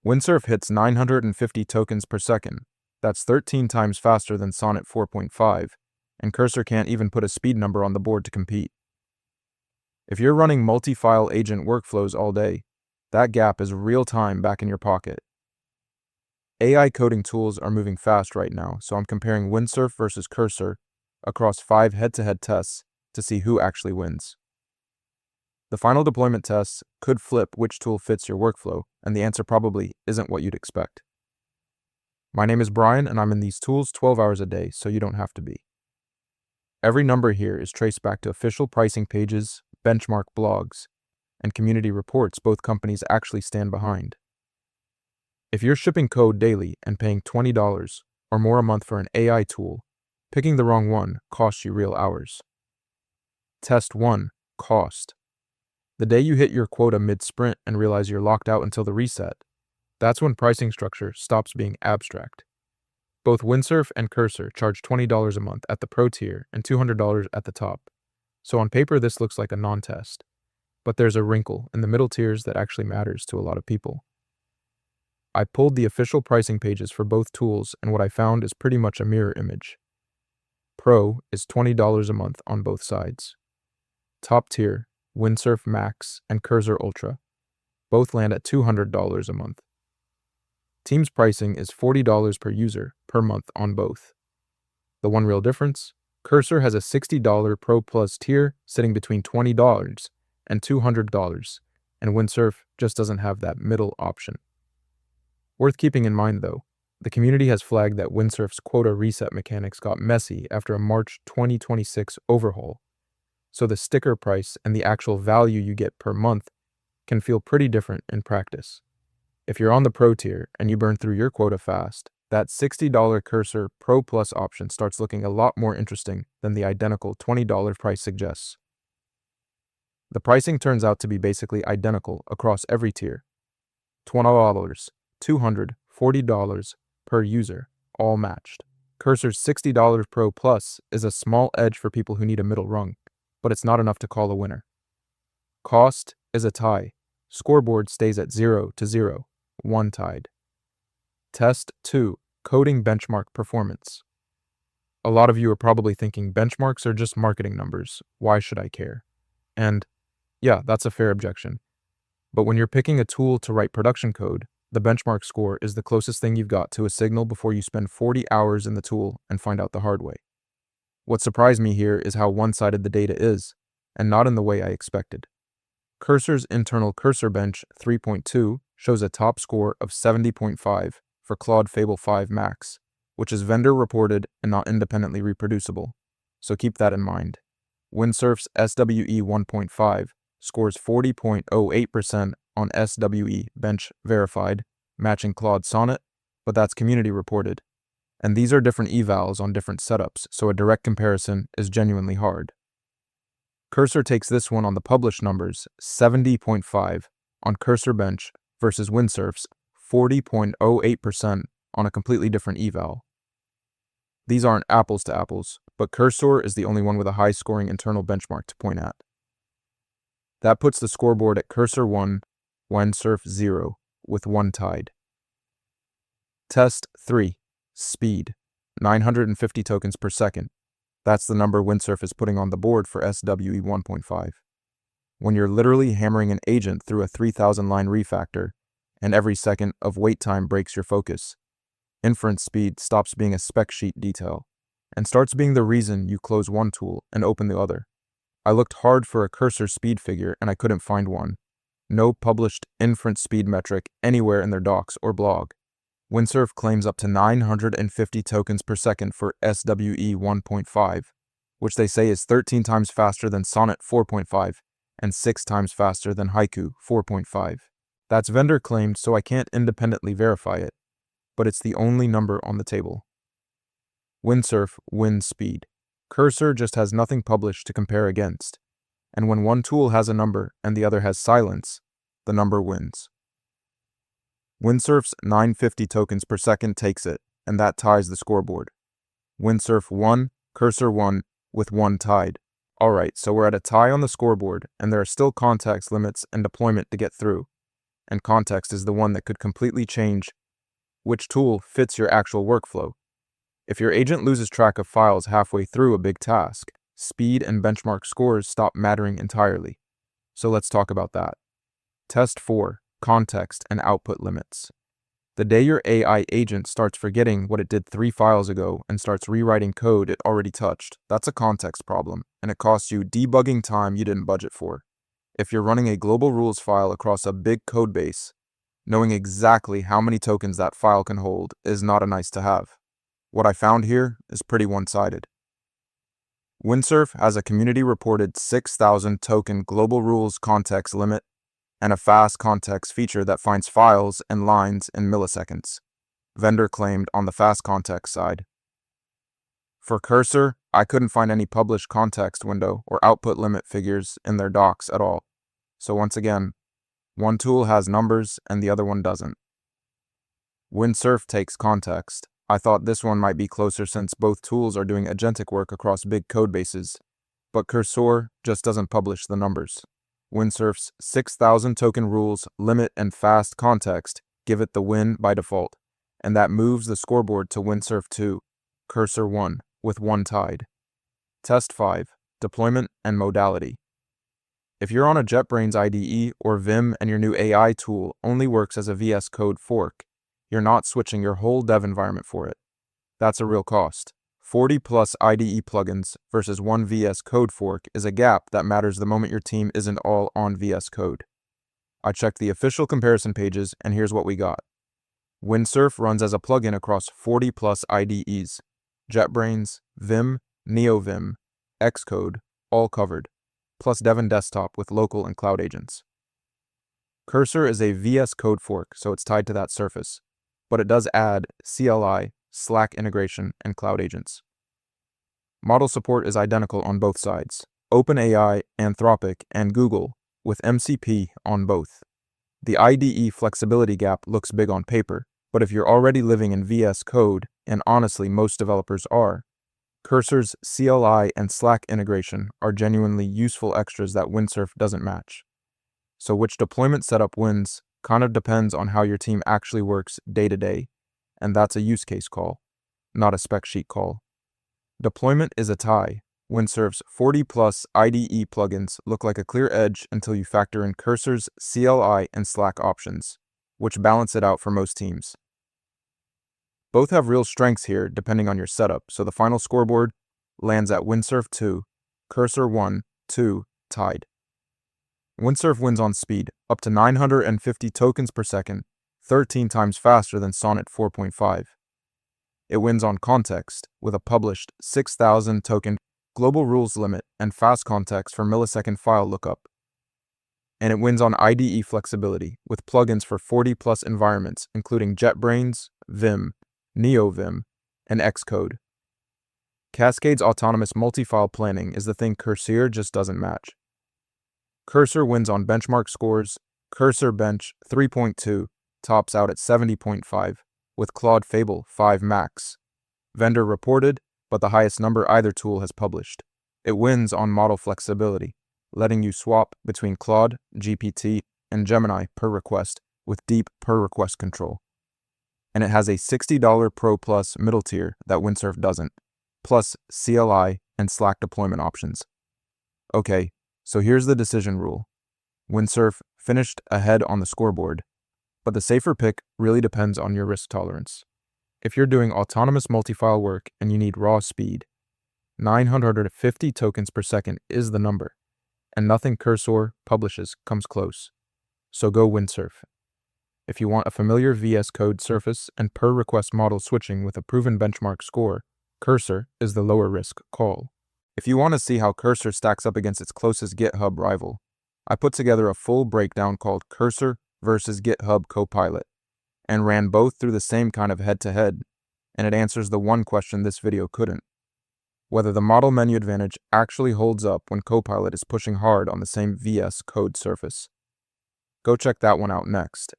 Windsurf hits 950 tokens per second. That's 13 times faster than Sonnet 4.5, and Cursor can't even put a speed number on the board to compete. If you're running multi-file agent workflows all day, that gap is real-time back in your pocket. AI coding tools are moving fast right now, so I'm comparing Windsurf versus Cursor across 5 head-to-head tests to see who actually wins. The final deployment tests could flip which tool fits your workflow, and the answer probably isn't what you'd expect. My name is Brian, and I'm in these tools 12 hours a day, so you don't have to be. Every number here is traced back to official pricing pages, benchmark blogs, and community reports both companies actually stand behind. If you're shipping code daily and paying $20 or more a month for an AI tool, picking the wrong one costs you real hours. Test 1. Cost. The day you hit your quota mid-sprint and realize you're locked out until the reset, that's when pricing structure stops being abstract. Both Windsurf and Cursor charge $20 a month at the Pro tier and $200 at the top. So on paper, this looks like a non-test. But there's a wrinkle in the middle tiers that actually matters to a lot of people. I pulled the official pricing pages for both tools, and what I found is pretty much a mirror image. Pro is $20 a month on both sides. Top tier, Windsurf Max and Cursor Ultra, both land at $200 a month. Teams pricing is $40 per user per month on both. The one real difference, Cursor has a $60 Pro Plus tier sitting between $20 and $200, and Windsurf just doesn't have that middle option. Worth keeping in mind though, the community has flagged that Windsurf's quota reset mechanics got messy after a March 2026 overhaul, so the sticker price and the actual value you get per month can feel pretty different in practice. If you're on the Pro tier and you burn through your quota fast, that $60 Cursor Pro Plus option starts looking a lot more interesting than the identical $20 price suggests. The pricing turns out to be basically identical across every tier. $20, $200, $40 per user, all matched. Cursor's $60 Pro Plus is a small edge for people who need a middle rung, but it's not enough to call a winner. Cost is a tie. Scoreboard stays at 0-0, one tied. Test 2. Coding benchmark performance. A lot of you are probably thinking benchmarks are just marketing numbers. Why should I care? And yeah, that's a fair objection. But when you're picking a tool to write production code, the benchmark score is the closest thing you've got to a signal before you spend 40 hours in the tool and find out the hard way. What surprised me here is how one-sided the data is, and not in the way I expected. Cursor's internal Cursor Bench 3.2 shows a top score of 70.5 for Claude Fable 5 Max, which is vendor reported and not independently reproducible, so keep that in mind. Windsurf's SWE 1.5 scores 40.08% on SWE Bench verified, matching Claude Sonnet, but that's community reported. And these are different evals on different setups, so a direct comparison is genuinely hard. Cursor takes this one on the published numbers, 70.5 on Cursor Bench versus Windsurf's 40.08% on a completely different eval. These aren't apples to apples, but Cursor is the only one with a high scoring internal benchmark to point at. That puts the scoreboard at Cursor 1, Windsurf 0, with one tied. Test 3. Speed. 950 tokens per second. That's the number Windsurf is putting on the board for SWE 1.5. When you're literally hammering an agent through a 3,000-line refactor, and every second of wait time breaks your focus, inference speed stops being a spec sheet detail, and starts being the reason you close one tool and open the other. I looked hard for a Cursor speed figure and I couldn't find one. No published inference speed metric anywhere in their docs or blog. Windsurf claims up to 950 tokens per second for SWE 1.5, which they say is 13 times faster than Sonnet 4.5 and 6 times faster than Haiku 4.5. That's vendor claimed, so I can't independently verify it, but it's the only number on the table. Windsurf wins speed. Cursor just has nothing published to compare against, and when one tool has a number and the other has silence, the number wins. Windsurf's 950 tokens per second takes it, and that ties the scoreboard. Windsurf 1, Cursor 1, with one tied. Alright, so we're at a tie on the scoreboard, and there are still context limits and deployment to get through. and context is the one that could completely change which tool fits your actual workflow. If your agent loses track of files halfway through a big task, speed and benchmark scores stop mattering entirely. So let's talk about that. Test 4. Context and output limits. The day your AI agent starts forgetting what it did 3 files ago and starts rewriting code it already touched, that's a context problem, and it costs you debugging time you didn't budget for. If you're running a global rules file across a big code base, knowing exactly how many tokens that file can hold is not a nice to have. What I found here is pretty one-sided. Windsurf has a community-reported 6,000 token global rules context limit and a fast context feature that finds files and lines in milliseconds, vendor claimed on the fast context side. For Cursor, I couldn't find any published context window or output limit figures in their docs at all. So once again, one tool has numbers and the other one doesn't. Windsurf takes context. I thought this one might be closer since both tools are doing agentic work across big code bases, but Cursor just doesn't publish the numbers. Windsurf's 6,000 token rules, limit, and fast context give it the win by default, and that moves the scoreboard to Windsurf 2, Cursor 1, with 1 tied. Test 5. Deployment and modality. If you're on a JetBrains IDE or Vim and your new AI tool only works as a VS Code fork, you're not switching your whole dev environment for it. That's a real cost. 40 plus IDE plugins versus one VS Code fork is a gap that matters the moment your team isn't all on VS Code. I checked the official comparison pages and here's what we got. Windsurf runs as a plugin across 40 plus IDEs. JetBrains, Vim, NeoVim, Xcode, all covered, plus Devon Desktop with local and cloud agents. Cursor is a VS Code fork, so it's tied to that surface, but it does add CLI, Slack integration, and cloud agents. Model support is identical on both sides. OpenAI, Anthropic, and Google, with MCP on both. The IDE flexibility gap looks big on paper, but if you're already living in VS Code, and honestly most developers are, Cursor's CLI and Slack integration are genuinely useful extras that Windsurf doesn't match. So which deployment setup wins kind of depends on how your team actually works day to day, and that's a use case call, not a spec sheet call. Deployment is a tie. Windsurf's 40 plus IDE plugins look like a clear edge until you factor in Cursor's CLI and Slack options, which balance it out for most teams. Both have real strengths here depending on your setup, so the final scoreboard lands at Windsurf 2, Cursor 1, 2, tied. Windsurf wins on speed, up to 950 tokens per second, 13 times faster than Sonnet 4.5. It wins on context, with a published 6,000 token global rules limit and fast context for millisecond file lookup. And it wins on IDE flexibility, with plugins for 40 plus environments, including JetBrains, Vim, NeoVim, and Xcode. Cascade's autonomous multi-file planning is the thing Cursor just doesn't match. Cursor wins on benchmark scores. Cursor Bench 3.2 tops out at 70.5, with Claude Fable 5 Max. Vendor reported, but the highest number either tool has published. It wins on model flexibility, letting you swap between Claude, GPT, and Gemini per request with deep per request control. And it has a $60 Pro Plus middle tier that Windsurf doesn't, plus CLI and Slack deployment options. Okay, so here's the decision rule. Windsurf finished ahead on the scoreboard, but the safer pick really depends on your risk tolerance. If you're doing autonomous multi-file work and you need raw speed, 950 tokens per second is the number, and nothing Cursor publishes comes close. So go Windsurf. If you want a familiar VS Code surface and per request model switching with a proven benchmark score, Cursor is the lower risk call. If you want to see how Cursor stacks up against its closest GitHub rival, I put together a full breakdown called Cursor versus GitHub Copilot, and ran both through the same kind of head-to-head, and it answers the one question this video couldn't: whether the model menu advantage actually holds up when Copilot is pushing hard on the same VS Code surface. Go check that one out next.